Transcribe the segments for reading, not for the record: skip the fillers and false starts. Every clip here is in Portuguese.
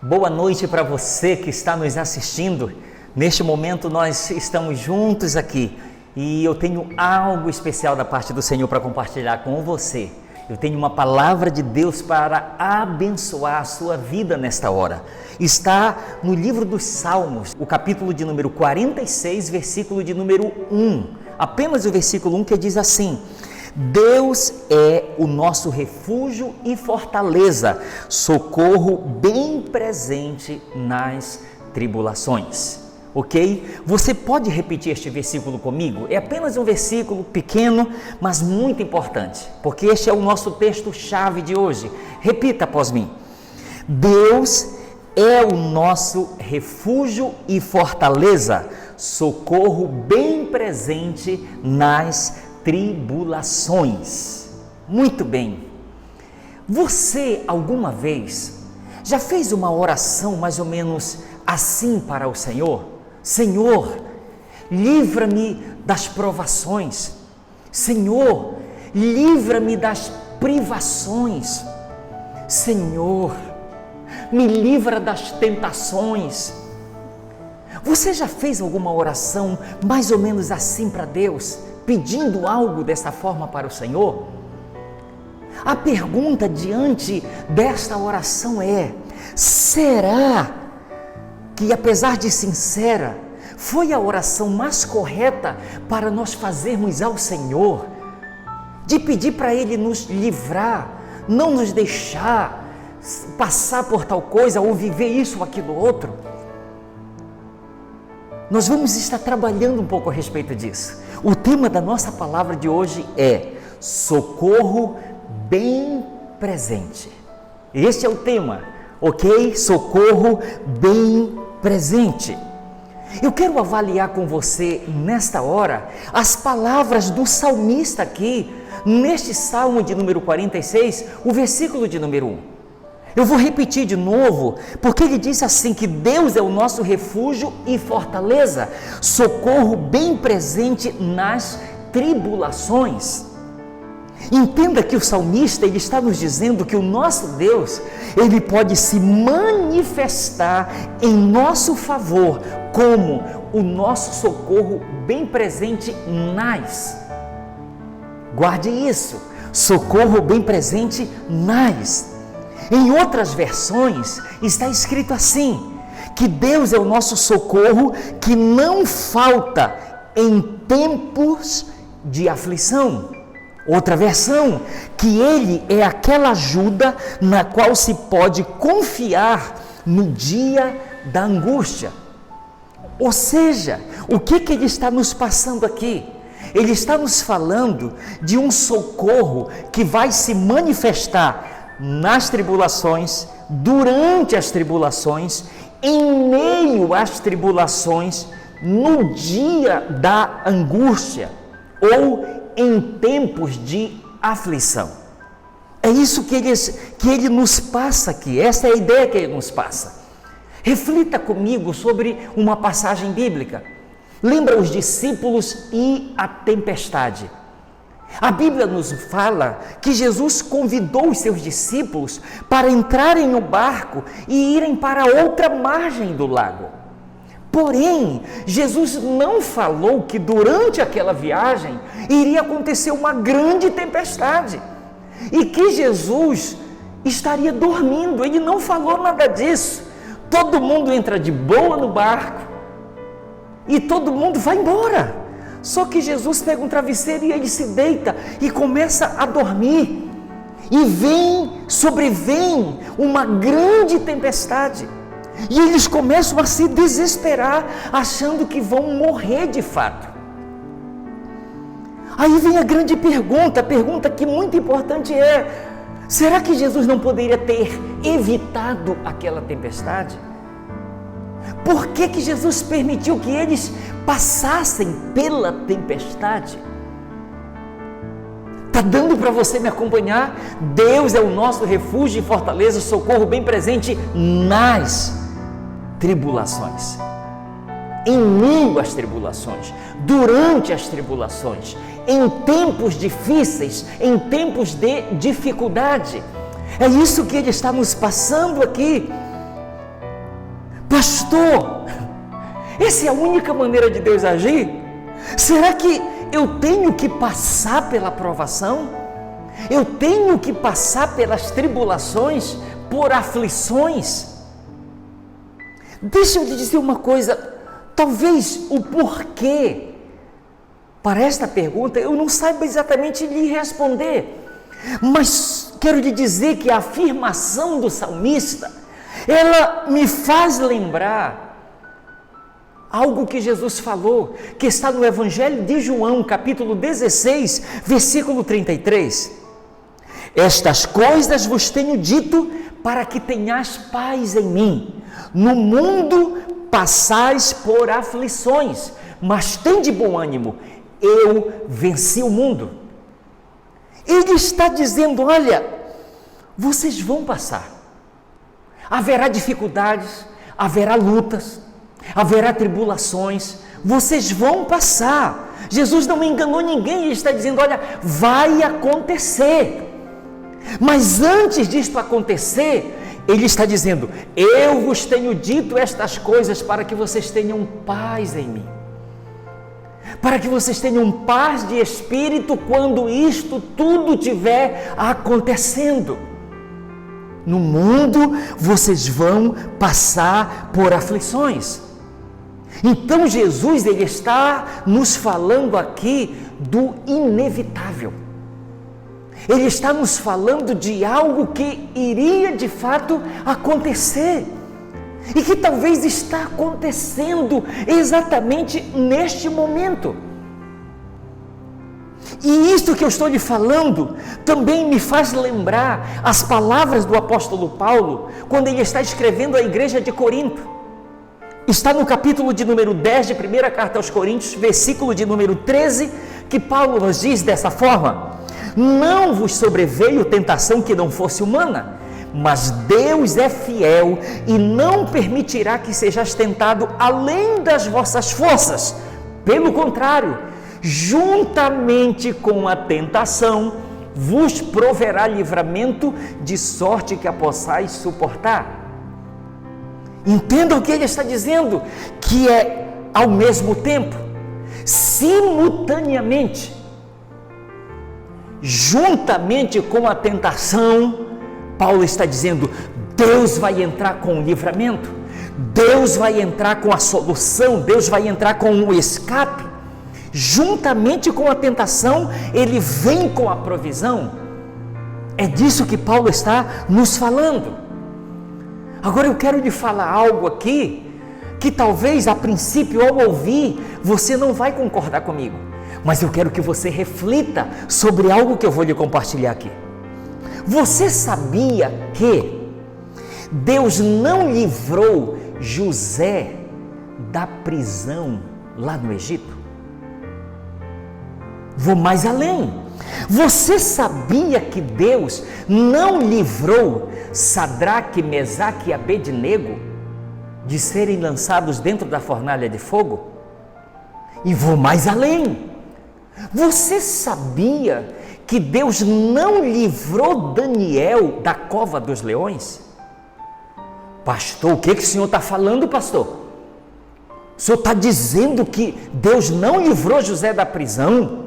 Boa noite para você que está nos assistindo. Neste momento nós estamos juntos aqui e eu tenho algo especial da parte do Senhor para compartilhar com você. Eu tenho uma palavra de Deus para abençoar a sua vida nesta hora. Está no livro dos Salmos, o capítulo de número 46, versículo de número 1. Apenas o versículo 1 que diz assim: Deus é o nosso refúgio e fortaleza, socorro bem presente nas tribulações. Ok? Você pode repetir este versículo comigo? É apenas um versículo pequeno, mas muito importante, porque este é o nosso texto-chave de hoje. Repita após mim: Deus é o nosso refúgio e fortaleza, socorro bem presente nas tribulações. Muito bem. Você alguma vez já fez uma oração mais ou menos assim para o Senhor? Senhor, livra-me das provações. Senhor, livra-me das privações. Senhor, me livra das tentações. Você já fez alguma oração mais ou menos assim para Deus, pedindo algo dessa forma para o Senhor? A pergunta diante desta oração é: será que, apesar de sincera, foi a oração mais correta para nós fazermos ao Senhor? De pedir para Ele nos livrar, não nos deixar passar por tal coisa ou viver isso ou aquilo outro? Nós vamos estar trabalhando um pouco a respeito disso. O tema da nossa palavra de hoje é socorro bem presente. Este é o tema, ok? Socorro bem presente. Eu quero avaliar com você nesta hora as palavras do salmista aqui, neste salmo de número 46, o versículo de número 1. Eu vou repetir de novo, porque ele disse assim que Deus é o nosso refúgio e fortaleza, socorro bem presente nas tribulações. Entenda que o salmista ele está nos dizendo que o nosso Deus, ele pode se manifestar em nosso favor como o nosso socorro bem presente nas. Guarde isso, socorro bem presente nas. Em outras versões está escrito assim, que Deus é o nosso socorro que não falta em tempos de aflição. Outra versão, que Ele é aquela ajuda na qual se pode confiar no dia da angústia. Ou seja, o que Ele está nos passando aqui? Ele está nos falando de um socorro que vai se manifestar nas tribulações, durante as tribulações, em meio às tribulações, no dia da angústia ou em tempos de aflição. É isso que ele nos passa aqui, essa é a ideia que ele nos passa. Reflita comigo sobre uma passagem bíblica. Lembra os discípulos e a tempestade. A Bíblia nos fala que Jesus convidou os seus discípulos para entrarem no barco e irem para outra margem do lago. Porém, Jesus não falou que durante aquela viagem iria acontecer uma grande tempestade e que Jesus estaria dormindo. Ele não falou nada disso. Todo mundo entra de boa no barco e todo mundo vai embora. Só que Jesus pega um travesseiro e ele se deita e começa a dormir. E sobrevém uma grande tempestade. E eles começam a se desesperar, achando que vão morrer de fato. Aí vem a grande pergunta, a pergunta que muito importante é: será que Jesus não poderia ter evitado aquela tempestade? Por que Jesus permitiu que eles passassem pela tempestade? Está dando para você me acompanhar? Deus é o nosso refúgio e fortaleza, socorro bem presente nas tribulações, em meio às tribulações, durante as tribulações, em tempos difíceis, em tempos de dificuldade. É isso que ele está nos passando aqui. Pastor, essa é a única maneira de Deus agir? Será que eu tenho que passar pela provação? Eu tenho que passar pelas tribulações, por aflições? Deixa eu te dizer uma coisa, talvez o porquê para esta pergunta eu não saiba exatamente lhe responder, mas quero lhe dizer que a afirmação do salmista, ela me faz lembrar algo que Jesus falou, que está no Evangelho de João, capítulo 16, versículo 33. Estas coisas vos tenho dito para que tenhais paz em mim. No mundo passais por aflições, mas tende bom ânimo, eu venci o mundo. Ele está dizendo, olha, vocês vão passar. Haverá dificuldades, haverá lutas, haverá tribulações, vocês vão passar. Jesus não enganou ninguém, ele está dizendo, olha, vai acontecer. Mas antes disto acontecer, ele está dizendo, eu vos tenho dito estas coisas para que vocês tenham paz em mim. Para que vocês tenham paz de espírito quando isto tudo estiver acontecendo. No mundo vocês vão passar por aflições. Então Jesus, ele está nos falando aqui do inevitável. Ele está nos falando de algo que iria de fato acontecer. E que talvez está acontecendo exatamente neste momento. E isto que eu estou lhe falando também me faz lembrar as palavras do apóstolo Paulo, quando ele está escrevendo à igreja de Corinto. Está no capítulo de número 10 de 1ª carta aos Coríntios, versículo de número 13, que Paulo nos diz dessa forma: não vos sobreveio tentação que não fosse humana, mas Deus é fiel e não permitirá que sejais tentado além das vossas forças. Pelo contrário, juntamente com a tentação, vos proverá livramento, de sorte que a possais suportar. Entenda o que ele está dizendo, que é ao mesmo tempo, simultaneamente, juntamente com a tentação, Paulo está dizendo, Deus vai entrar com o livramento, Deus vai entrar com a solução, Deus vai entrar com o escape. Juntamente com a tentação, ele vem com a provisão. É disso que Paulo está nos falando. Agora eu quero lhe falar algo aqui, que talvez a princípio ao ouvir, você não vai concordar comigo. Mas eu quero que você reflita sobre algo que eu vou lhe compartilhar aqui. Você sabia que Deus não livrou José da prisão lá no Egito? Vou mais além. Você sabia que Deus não livrou Sadraque, Mesaque e Abednego de serem lançados dentro da fornalha de fogo? E vou mais além. Você sabia que Deus não livrou Daniel da cova dos leões? Pastor, o que o senhor está falando, pastor? O senhor está dizendo que Deus não livrou José da prisão?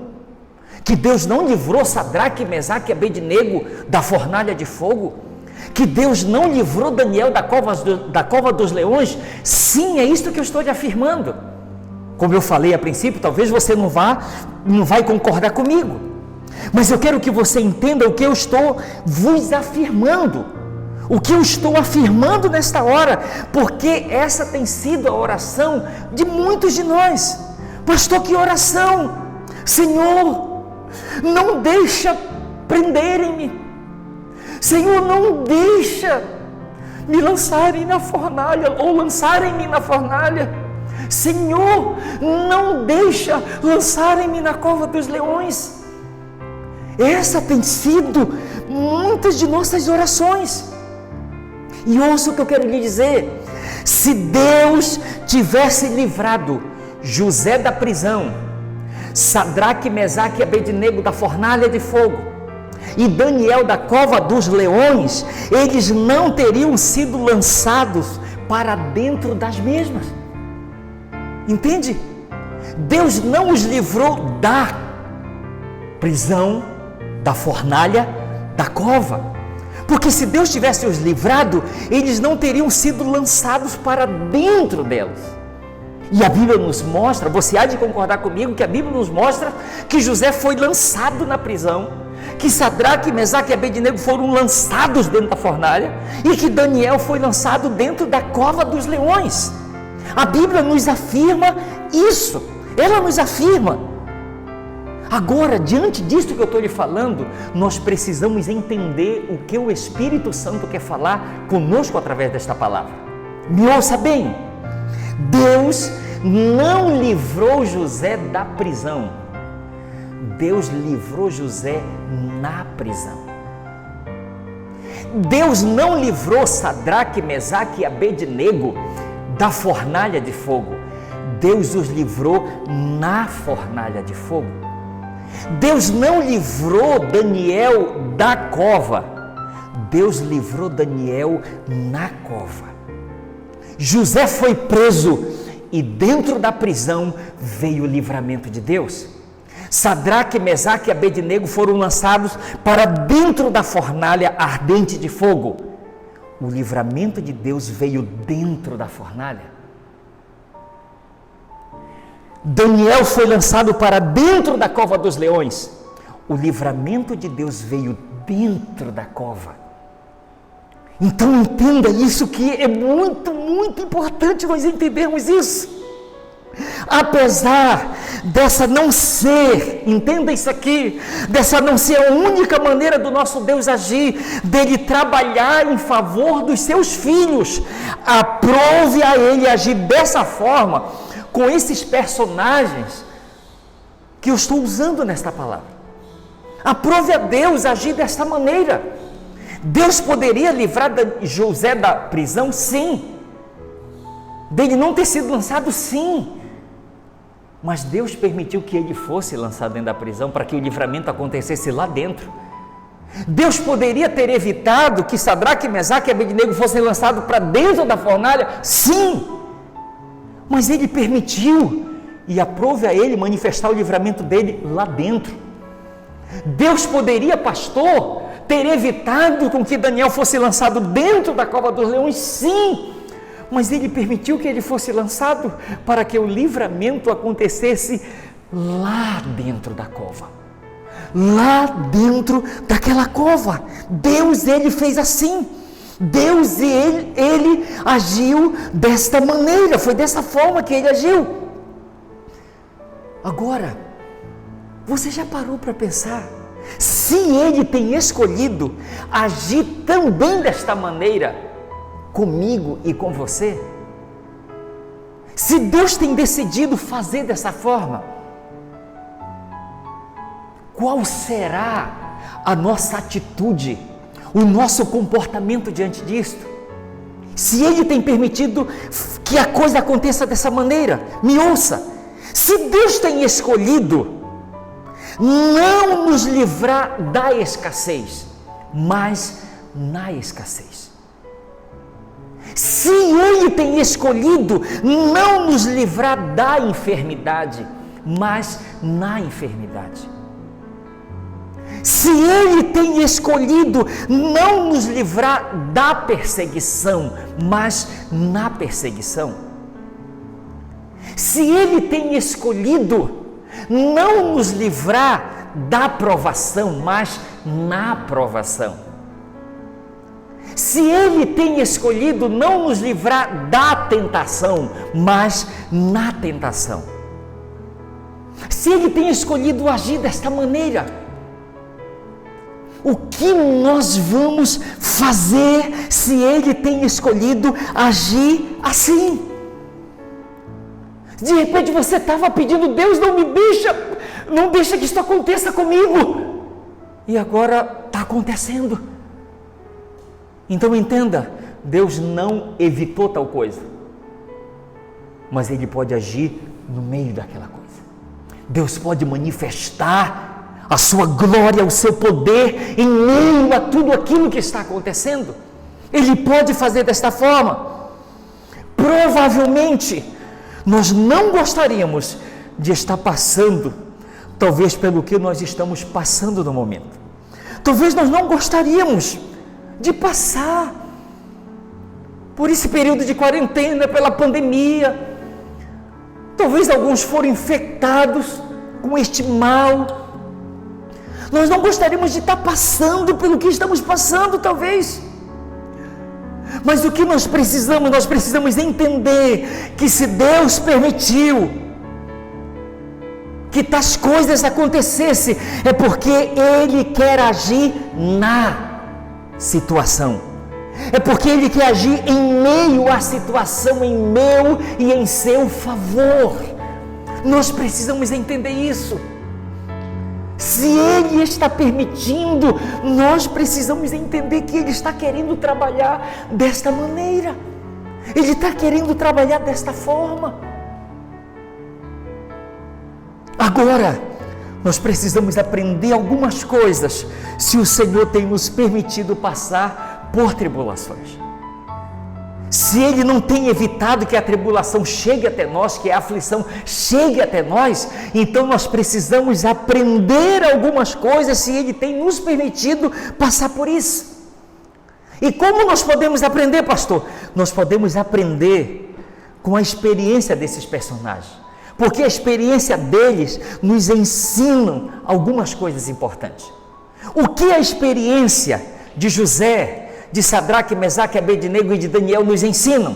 Que Deus não livrou Sadraque, Mesaque e Abednego da fornalha de fogo? Que Deus não livrou Daniel da cova dos leões? Sim, é isso que eu estou lhe afirmando. Como eu falei a princípio, talvez você não vai concordar comigo, mas eu quero que você entenda o que eu estou vos afirmando, o que eu estou afirmando nesta hora, porque essa tem sido a oração de muitos de nós. Pastor, que oração? Senhor, não deixa prenderem-me, Senhor, não deixa me lançarem na fornalha ou lançarem-me na fornalha, Senhor, não deixa lançarem-me na cova dos leões. Essa tem sido muitas de nossas orações. E ouça o que eu quero lhe dizer: se Deus tivesse livrado José da prisão, Sadraque, Mesaque e Abednego da fornalha de fogo e Daniel da cova dos leões, eles não teriam sido lançados para dentro das mesmas. Entende? Deus não os livrou da prisão, da fornalha, da cova. Porque se Deus tivesse os livrado, eles não teriam sido lançados para dentro delas. E a Bíblia nos mostra, você há de concordar comigo, que a Bíblia nos mostra que José foi lançado na prisão, que Sadraque, Mesaque e Abednego foram lançados dentro da fornalha e que Daniel foi lançado dentro da cova dos leões. A Bíblia nos afirma isso, ela nos afirma. Agora, diante disso que eu estou lhe falando, nós precisamos entender o que o Espírito Santo quer falar conosco através desta palavra. Me ouça bem, Deus não livrou José da prisão, Deus livrou José na prisão. Deus não livrou Sadraque, Mesaque e Abednego da fornalha de fogo, Deus os livrou na fornalha de fogo. Deus não livrou Daniel da cova, Deus livrou Daniel na cova. José foi preso e dentro da prisão veio o livramento de Deus. Sadraque, Mesaque e Abednego foram lançados para dentro da fornalha ardente de fogo. O livramento de Deus veio dentro da fornalha. Daniel foi lançado para dentro da cova dos leões. O livramento de Deus veio dentro da cova. Então entenda isso, que é muito, muito importante nós entendermos isso. Apesar dessa não ser, entenda isso aqui, dessa não ser a única maneira do nosso Deus agir, dele trabalhar em favor dos seus filhos, aprove a ele agir dessa forma, com esses personagens que eu estou usando nesta palavra. Aprove a Deus agir desta maneira. Deus poderia livrar José da prisão? Sim. Dele não ter sido lançado? Sim. Mas Deus permitiu que ele fosse lançado dentro da prisão para que o livramento acontecesse lá dentro. Deus poderia ter evitado que Sadraque, Mesaque e Abednego fossem lançados para dentro da fornalha? Sim. Mas ele permitiu e aprove a ele manifestar o livramento dele lá dentro. Deus poderia, pastor, ter evitado com que Daniel fosse lançado dentro da cova dos leões? Sim, mas ele permitiu que ele fosse lançado para que o livramento acontecesse lá dentro da cova, lá dentro daquela cova. Deus, ele fez assim. Deus, ele agiu desta maneira, foi dessa forma que ele agiu. Agora, você já parou para pensar, se ele tem escolhido agir também desta maneira comigo e com você? Se Deus tem decidido fazer dessa forma, qual será a nossa atitude, o nosso comportamento diante disto? Se ele tem permitido que a coisa aconteça dessa maneira, me ouça, se Deus tem escolhido não nos livrar da escassez, mas na escassez, se ele tem escolhido não nos livrar da enfermidade, mas na enfermidade, se ele tem escolhido não nos livrar da perseguição, mas na perseguição, se ele tem escolhido não nos livrar da provação, mas na provação, se ele tem escolhido não nos livrar da tentação, mas na tentação, se ele tem escolhido agir desta maneira, o que nós vamos fazer se ele tem escolhido agir assim? De repente você estava pedindo, Deus, não deixa que isso aconteça comigo, e agora está acontecendo. Então entenda, Deus não evitou tal coisa, mas ele pode agir no meio daquela coisa. Deus pode manifestar a sua glória, o seu poder em meio a tudo aquilo que está acontecendo. Ele pode fazer desta forma. provavelmente nós não gostaríamos de estar passando, talvez pelo que nós estamos passando no momento. Talvez nós não gostaríamos de passar por esse período de quarentena, pela pandemia. Talvez alguns foram infectados com este mal. Nós não gostaríamos de estar passando pelo que estamos passando, talvez. Mas o que nós precisamos entender que se Deus permitiu que tais coisas acontecessem, é porque Ele quer agir na situação. É porque Ele quer agir em meio à situação, em meu e em seu favor. Nós precisamos entender isso. Se Ele está permitindo, nós precisamos entender que Ele está querendo trabalhar desta maneira. Ele está querendo trabalhar desta forma. Agora, nós precisamos aprender algumas coisas se o Senhor tem nos permitido passar por tribulações. Se Ele não tem evitado que a tribulação chegue até nós, que a aflição chegue até nós, então nós precisamos aprender algumas coisas se Ele tem nos permitido passar por isso. E como nós podemos aprender, pastor? Nós podemos aprender com a experiência desses personagens. Porque a experiência deles nos ensina algumas coisas importantes. O que a experiência de José, de Sadraque, Mesaque, Abednego e de Daniel nos ensinam?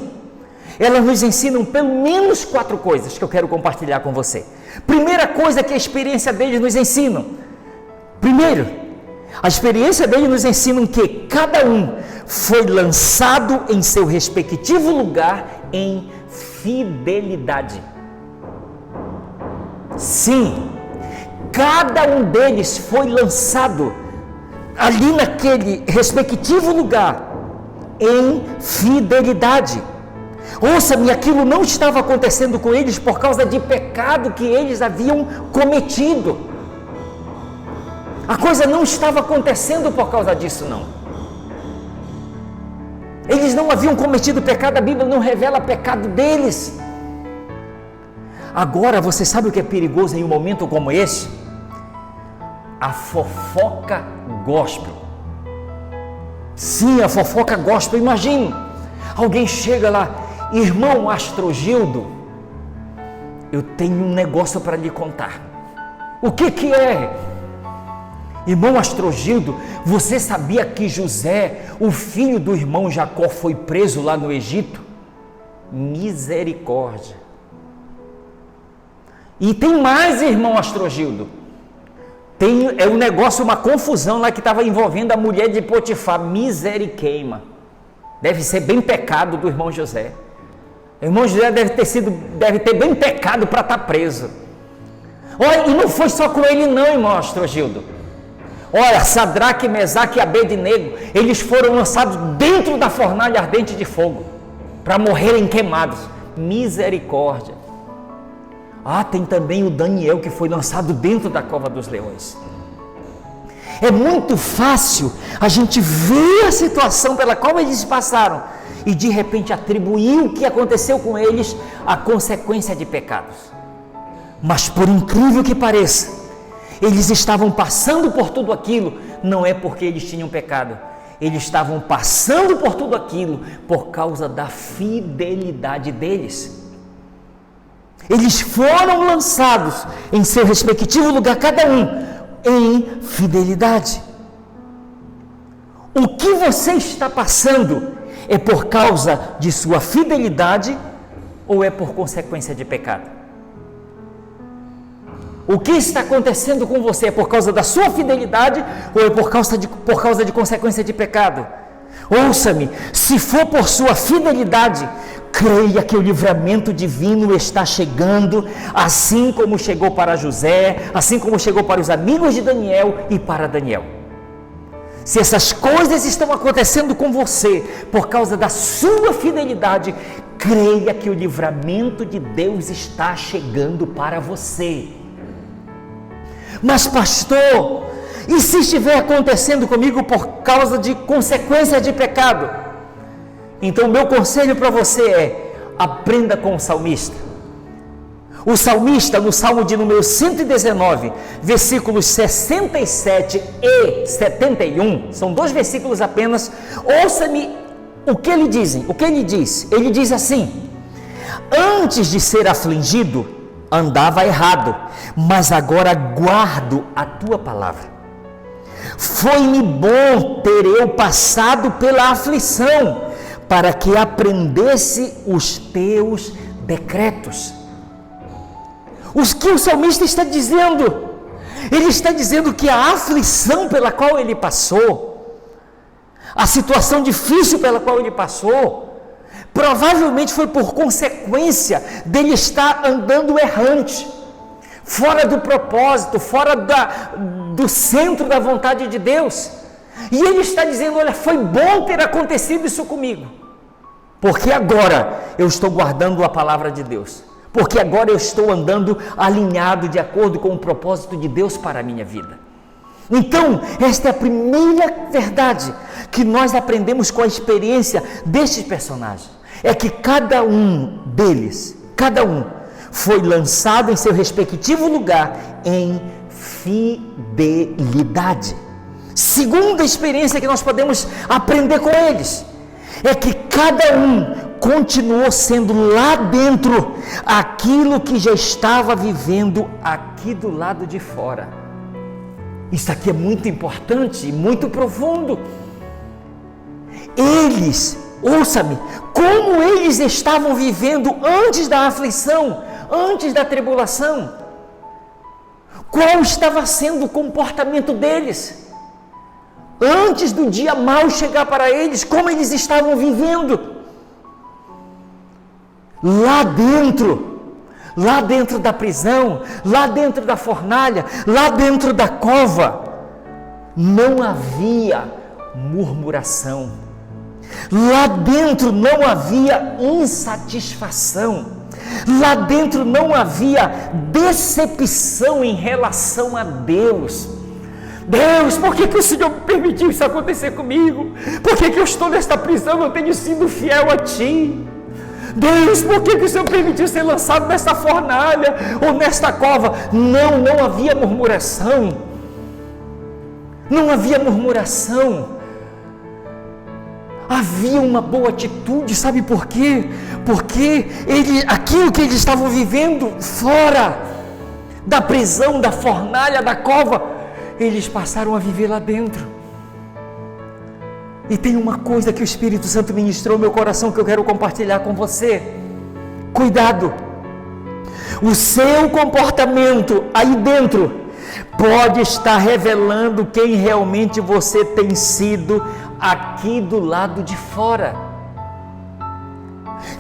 Elas nos ensinam pelo menos 4 coisas que eu quero compartilhar com você. Primeira coisa que a experiência deles nos ensina. Primeiro, a experiência deles nos ensina que cada um foi lançado em seu respectivo lugar em fidelidade. Sim, cada um deles foi lançado ali naquele respectivo lugar em fidelidade. Ouça-me, aquilo não estava acontecendo com eles por causa de pecado que eles haviam cometido. A coisa não estava acontecendo por causa disso, não. Eles não haviam cometido pecado, a Bíblia não revela pecado deles. Agora, você sabe o que é perigoso em um momento como esse? A fofoca gospel. Sim, a fofoca gospel. Imagine, alguém chega lá, irmão Astrogildo, eu tenho um negócio para lhe contar. O que é? Irmão Astrogildo, você sabia que José, o filho do irmão Jacó, foi preso lá no Egito? Misericórdia. E tem mais, irmão Astrogildo. É um negócio, uma confusão lá que estava envolvendo a mulher de Potifar. Misericórdia. Deve ser bem pecado do irmão José. O irmão José deve ter bem pecado para estar preso. Olha, e não foi só com ele não, irmão Astrogildo. Olha, Sadraque, Mesaque e Abednego, eles foram lançados dentro da fornalha ardente de fogo, para morrerem queimados. Misericórdia. Ah, tem também o Daniel, que foi lançado dentro da cova dos leões. É muito fácil a gente ver a situação pela qual eles passaram e de repente atribuir o que aconteceu com eles à consequência de pecados. Mas por incrível que pareça, eles estavam passando por tudo aquilo, não é porque eles tinham pecado. Eles estavam passando por tudo aquilo por causa da fidelidade deles. Eles foram lançados em seu respectivo lugar, cada um, em fidelidade. O que você está passando é por causa de sua fidelidade ou é por consequência de pecado? O que está acontecendo com você é por causa da sua fidelidade ou é por causa de consequência de pecado? Ouça-me, se for por sua fidelidade, creia que o livramento divino está chegando, assim como chegou para José, assim como chegou para os amigos de Daniel e para Daniel. Se essas coisas estão acontecendo com você por causa da sua fidelidade, creia que o livramento de Deus está chegando para você. Mas pastor, e se estiver acontecendo comigo por causa de consequência de pecado? Então, meu conselho para você é: Aprenda com o salmista. O salmista, no Salmo de número 119, versículos 67 e 71, são 2 versículos apenas. Ouça-me o que ele diz. Ele diz assim: antes de ser afligido, andava errado, mas agora guardo a tua palavra. Foi-me bom ter eu passado pela aflição, para que aprendesse os teus decretos. O que o salmista está dizendo? Ele está dizendo que a aflição pela qual ele passou, a situação difícil pela qual ele passou, provavelmente foi por consequência dele estar andando errante, fora do propósito, fora do centro da vontade de Deus. E ele está dizendo: olha, foi bom ter acontecido isso comigo, porque agora eu estou guardando a palavra de Deus, porque agora eu estou andando alinhado de acordo com o propósito de Deus para a minha vida. Então, esta é a primeira verdade que nós aprendemos com a experiência destes personagens, é que cada um deles, foi lançado em seu respectivo lugar em fidelidade. Segunda experiência que nós podemos aprender com eles é que cada um continuou sendo lá dentro aquilo que já estava vivendo aqui do lado de fora. Isso aqui é muito importante e muito profundo. Eles, ouça-me, como eles estavam vivendo antes da aflição, antes da tribulação, qual estava sendo o comportamento deles? Antes do dia mau chegar para eles, como eles estavam vivendo? Lá dentro da prisão, lá dentro da fornalha, lá dentro da cova, não havia murmuração. Lá dentro não havia insatisfação. Lá dentro não havia decepção em relação a Deus. Deus, por que o Senhor permitiu isso acontecer comigo? Por que eu estou nesta prisão? Eu tenho sido fiel a Ti. Deus, por que o Senhor permitiu ser lançado nesta fornalha ou nesta cova? Não havia murmuração. Não havia murmuração. Havia uma boa atitude, sabe por quê? Porque aquilo que eles estavam vivendo fora da prisão, da fornalha, da cova, eles passaram a viver lá dentro. E tem uma coisa que o Espírito Santo ministrou no meu coração que eu quero compartilhar com você. Cuidado! O seu comportamento aí dentro pode estar revelando quem realmente você tem sido aqui do lado de fora.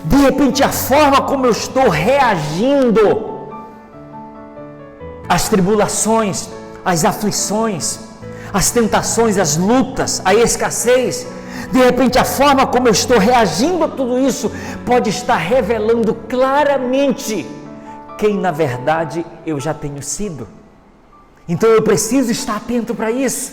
De repente, a forma como eu estou reagindo às tribulações, às aflições, as tentações, as lutas, a escassez, de repente a forma como eu estou reagindo a tudo isso pode estar revelando claramente quem na verdade eu já tenho sido. Então eu preciso estar atento para isso,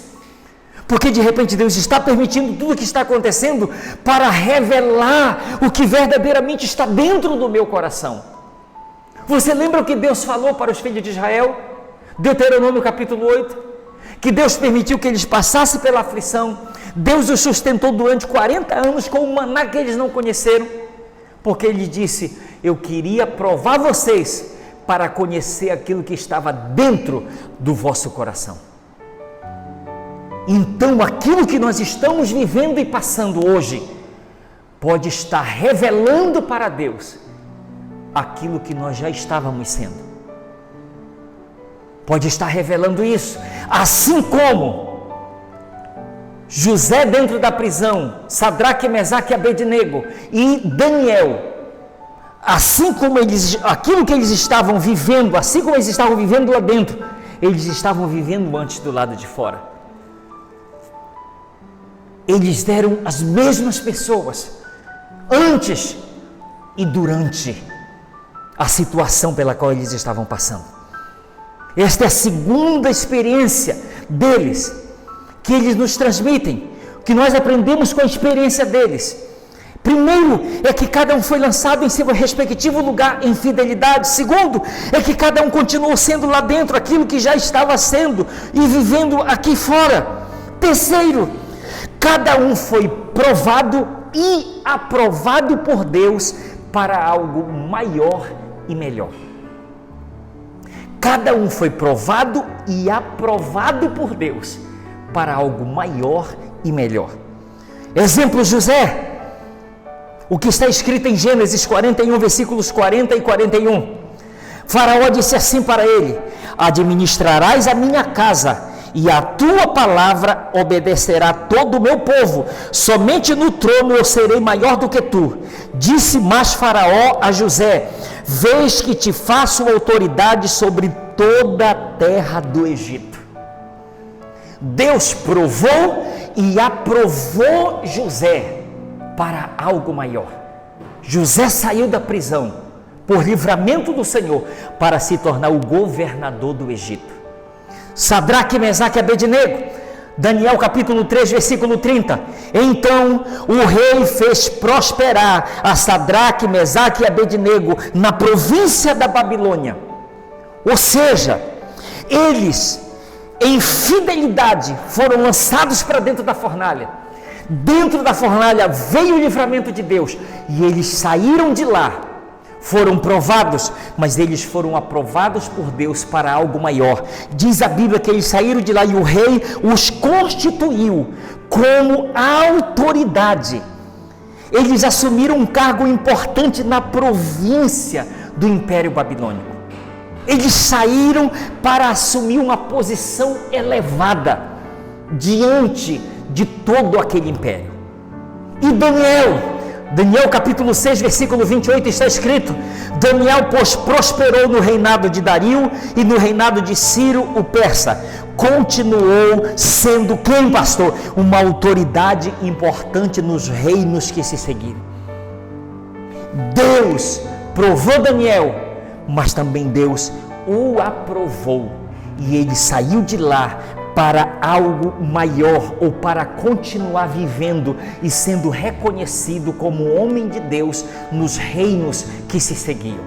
porque de repente Deus está permitindo tudo o que está acontecendo para revelar o que verdadeiramente está dentro do meu coração. Você lembra o que Deus falou para os filhos de Israel? Deuteronômio capítulo 8, que Deus permitiu que eles passassem pela aflição. Deus os sustentou durante 40 anos com um maná que eles não conheceram, porque Ele disse: eu queria provar vocês para conhecer aquilo que estava dentro do vosso coração. Então aquilo que nós estamos vivendo e passando hoje pode estar revelando para Deus aquilo que nós já estávamos sendo. Pode estar revelando isso, assim como José dentro da prisão, Sadraque, Mesaque e Abednego e Daniel, assim como aquilo que eles estavam vivendo, assim como eles estavam vivendo lá dentro, eles estavam vivendo antes do lado de fora. Eles eram as mesmas pessoas, antes e durante a situação pela qual eles estavam passando. Esta é a segunda experiência deles, que eles nos transmitem, que nós aprendemos com a experiência deles. Primeiro, é que cada um foi lançado em seu respectivo lugar em fidelidade. Segundo, é que cada um continuou sendo lá dentro aquilo que já estava sendo e vivendo aqui fora. Terceiro, cada um foi provado e aprovado por Deus para algo maior e melhor. Cada um foi provado e aprovado por Deus para algo maior e melhor. Exemplo, José. O que está escrito em Gênesis 41, versículos 40 e 41. Faraó disse assim para ele: administrarás a minha casa, e a tua palavra obedecerá todo o meu povo. Somente no trono eu serei maior do que tu. Disse mais Faraó a José: vês que te faço autoridade sobre toda a terra do Egito. Deus provou e aprovou José para algo maior. José saiu da prisão por livramento do Senhor para se tornar o governador do Egito. Sadraque, Mesaque e Abednego, Daniel capítulo 3, versículo 30. Então o rei fez prosperar a Sadraque, Mesaque e Abednego na província da Babilônia. Ou seja, eles em fidelidade foram lançados para dentro da fornalha. Dentro da fornalha veio o livramento de Deus e eles saíram de lá, foram provados, mas eles foram aprovados por Deus para algo maior. Diz a Bíblia que eles saíram de lá e o rei os constituiu como autoridade. Eles assumiram um cargo importante na província do Império Babilônico. Eles saíram para assumir uma posição elevada diante de todo aquele império. E Daniel capítulo 6, versículo 28 está escrito: Daniel, pois, prosperou no reinado de Dario e no reinado de Ciro o persa. Continuou sendo quem, pastor? Uma autoridade importante nos reinos que se seguiram. Deus provou Daniel, mas também Deus o aprovou. E ele saiu de lá para algo maior, ou para continuar vivendo e sendo reconhecido como homem de Deus nos reinos que se seguiam.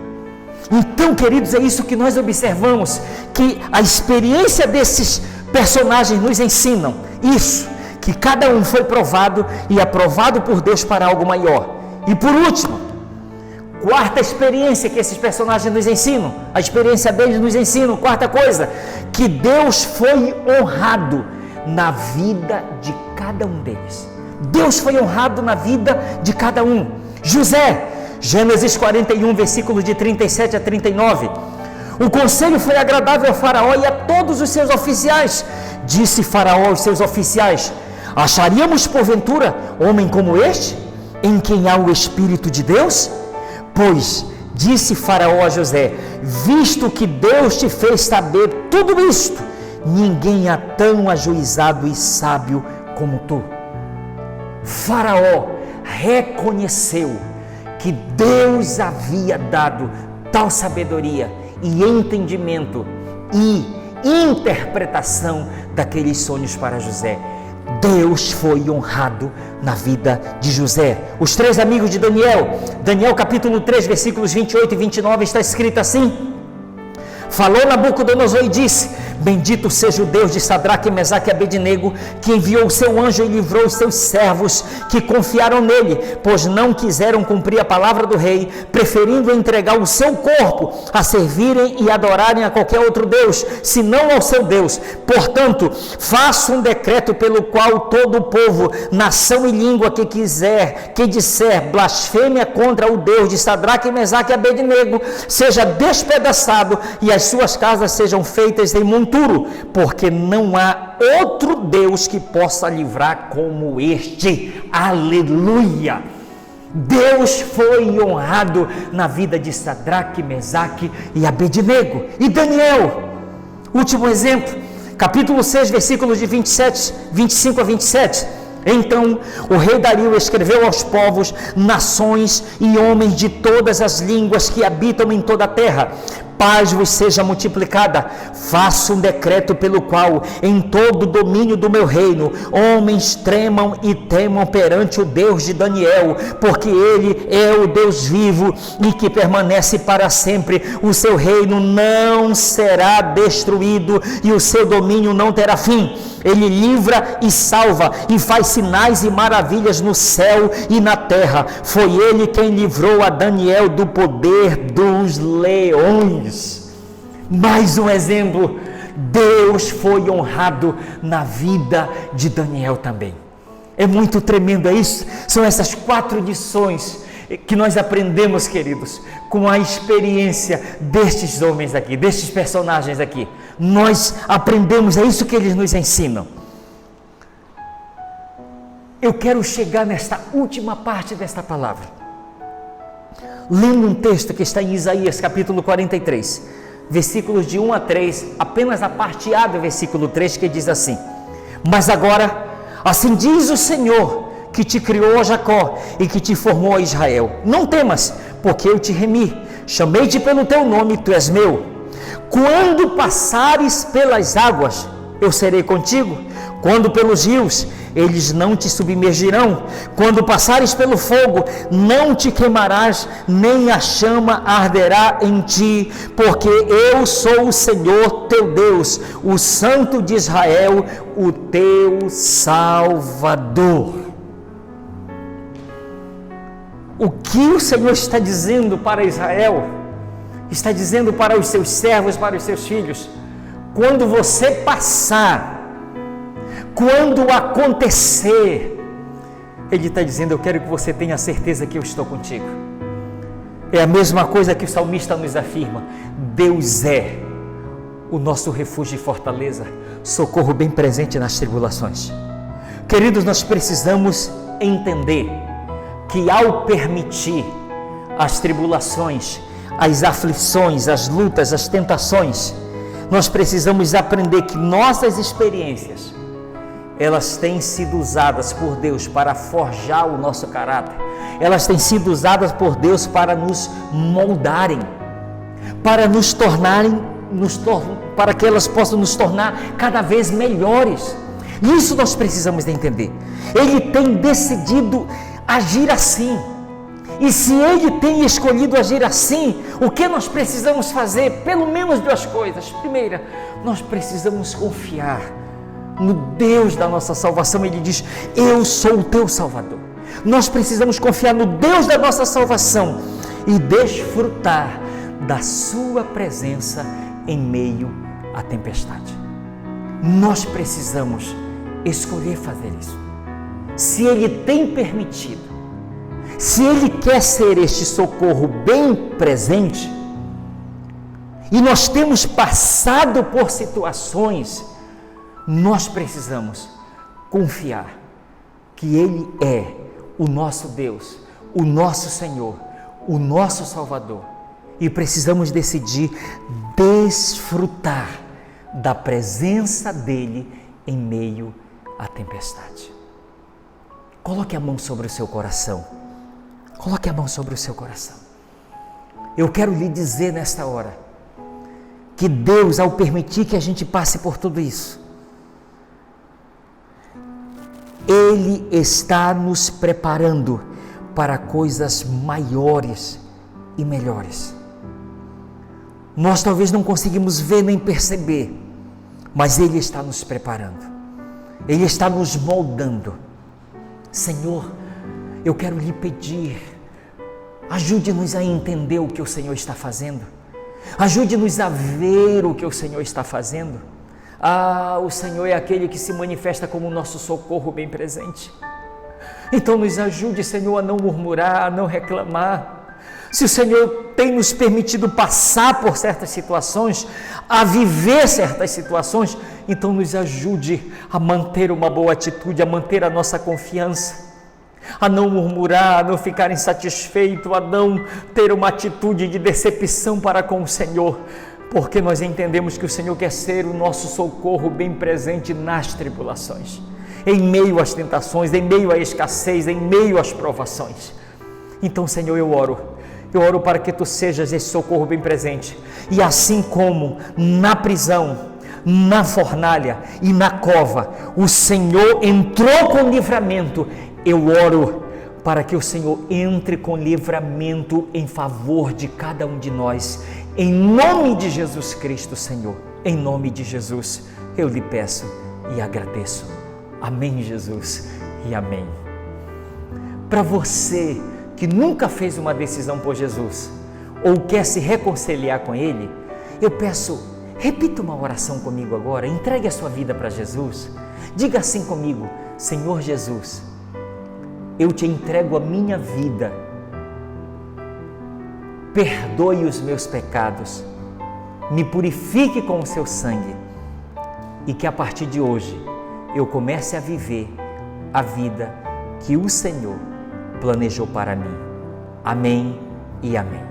Então, queridos, é isso que nós observamos, que a experiência desses personagens nos ensinam isso, que cada um foi provado e aprovado por Deus para algo maior. E por último, quarta experiência que esses personagens nos ensinam, a experiência deles nos ensina, quarta coisa, que Deus foi honrado na vida de cada um deles. Deus foi honrado na vida de cada um. José, Gênesis 41, versículos de 37 a 39. O conselho foi agradável a Faraó e a todos os seus oficiais. Disse Faraó aos seus oficiais: acharíamos porventura homem como este, em quem há o Espírito de Deus? Pois, disse Faraó a José: visto que Deus te fez saber tudo isto, ninguém há tão ajuizado e sábio como tu. Faraó reconheceu que Deus havia dado tal sabedoria e entendimento e interpretação daqueles sonhos para José. Deus foi honrado na vida de José. Os três amigos de Daniel capítulo 3, versículos 28 e 29, está escrito assim: falou Nabucodonosor e disse: bendito seja o Deus de Sadraque, Mesaque e Abednego, que enviou o seu anjo e livrou os seus servos que confiaram nele, pois não quiseram cumprir a palavra do rei, preferindo entregar o seu corpo a servirem e adorarem a qualquer outro Deus, senão ao seu Deus. Portanto, faço um decreto pelo qual todo o povo, nação e língua que disser blasfêmia contra o Deus de Sadraque, Mesaque e Abednego, seja despedaçado e as suas casas sejam feitas em monturo, porque não há outro Deus que possa livrar como este. Aleluia! Deus foi honrado na vida de Sadraque, Mesaque e Abednego. E Daniel, último exemplo, capítulo 6, versículos de 25 a 27. Então o rei Dario escreveu aos povos, nações e homens de todas as línguas que habitam em toda a terra: paz vos seja multiplicada. Faço um decreto pelo qual, em todo o domínio do meu reino, homens tremam e temam perante o Deus de Daniel, porque ele é o Deus vivo e que permanece para sempre. O seu reino não será destruído e o seu domínio não terá fim. Ele livra e salva e faz sinais e maravilhas no céu e na terra. Foi ele quem livrou a Daniel do poder dos leões. Mais um exemplo, Deus foi honrado na vida de Daniel também. É muito tremendo, é isso? São essas 4 lições que nós aprendemos, queridos, com a experiência destes homens aqui, destes personagens aqui. Nós aprendemos, é isso que eles nos ensinam. Eu quero chegar nesta última parte desta palavra, lendo um texto que está em Isaías capítulo 43, versículos de 1 a 3, apenas a parte A do versículo 3, que diz assim: mas agora, assim diz o Senhor, que te criou a Jacó e que te formou a Israel: não temas, porque eu te remi, chamei-te pelo teu nome, tu és meu. Quando passares pelas águas, eu serei contigo. Quando pelos rios, eles não te submergirão. Quando passares pelo fogo, não te queimarás, nem a chama arderá em ti, porque eu sou o Senhor teu Deus, o Santo de Israel, o teu Salvador. O que o Senhor está dizendo para Israel? Está dizendo para os seus servos, para os seus filhos: quando você passar, quando acontecer, Ele está dizendo: eu quero que você tenha certeza que eu estou contigo. É a mesma coisa que o salmista nos afirma: Deus é o nosso refúgio e fortaleza, socorro bem presente nas tribulações. Queridos, nós precisamos entender que ao permitir as tribulações, as aflições, as lutas, as tentações, nós precisamos aprender que nossas experiências, elas têm sido usadas por Deus para forjar o nosso caráter. Elas têm sido usadas por Deus para nos moldarem, para nos tornarem, para que elas possam nos tornar cada vez melhores. Isso nós precisamos de entender. Ele tem decidido agir assim. E se Ele tem escolhido agir assim, o que nós precisamos fazer? Pelo menos 2 coisas. Primeira, nós precisamos confiar no Deus da nossa salvação. Ele diz: eu sou o teu Salvador. Nós precisamos confiar no Deus da nossa salvação e desfrutar da sua presença em meio à tempestade. Nós precisamos escolher fazer isso. Se Ele tem permitido, se Ele quer ser este socorro bem presente, e nós temos passado por situações, nós precisamos confiar que Ele é o nosso Deus, o nosso Senhor, o nosso Salvador, e precisamos decidir desfrutar da presença dEle em meio à tempestade. Coloque a mão sobre o seu coração. Coloque a mão sobre o seu coração. Eu quero lhe dizer nesta hora que Deus, ao permitir que a gente passe por tudo isso, Ele está nos preparando para coisas maiores e melhores. Nós talvez não conseguimos ver nem perceber, mas Ele está nos preparando. Ele está nos moldando. Senhor, eu quero lhe pedir, ajude-nos a entender o que o Senhor está fazendo. Ajude-nos a ver o que o Senhor está fazendo. O Senhor é aquele que se manifesta como o nosso socorro bem presente. Então nos ajude, Senhor, a não murmurar, a não reclamar. Se o Senhor tem nos permitido passar por certas situações, a viver certas situações, então nos ajude a manter uma boa atitude, a manter a nossa confiança, a não murmurar, a não ficar insatisfeito, a não ter uma atitude de decepção para com o Senhor, porque nós entendemos que o Senhor quer ser o nosso socorro bem presente nas tribulações, em meio às tentações, em meio à escassez, em meio às provações. Então, Senhor, eu oro Eu oro para que tu sejas esse socorro bem presente. E assim como na prisão, na fornalha e na cova, o Senhor entrou com livramento, eu oro para que o Senhor entre com livramento em favor de cada um de nós, em nome de Jesus Cristo, Senhor, em nome de Jesus, eu lhe peço e agradeço. Amém, Jesus, e amém. Para você que nunca fez uma decisão por Jesus, ou quer se reconciliar com Ele, eu peço, repita uma oração comigo agora, entregue a sua vida para Jesus, diga assim comigo: Senhor Jesus, eu te entrego a minha vida, perdoe os meus pecados, me purifique com o seu sangue, e que a partir de hoje eu comece a viver a vida que o Senhor planejou para mim. Amém e amém.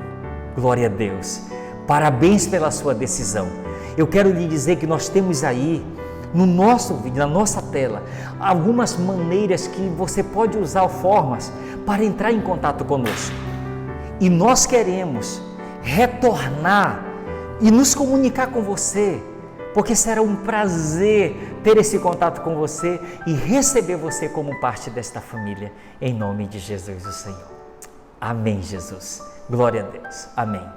Glória a Deus. Parabéns pela sua decisão. Eu quero lhe dizer que nós temos aí no nosso vídeo, na nossa tela, algumas maneiras que você pode usar, formas para entrar em contato conosco. E nós queremos retornar e nos comunicar com você, porque será um prazer ter esse contato com você e receber você como parte desta família, em nome de Jesus o Senhor. Amém, Jesus. Glória a Deus. Amém.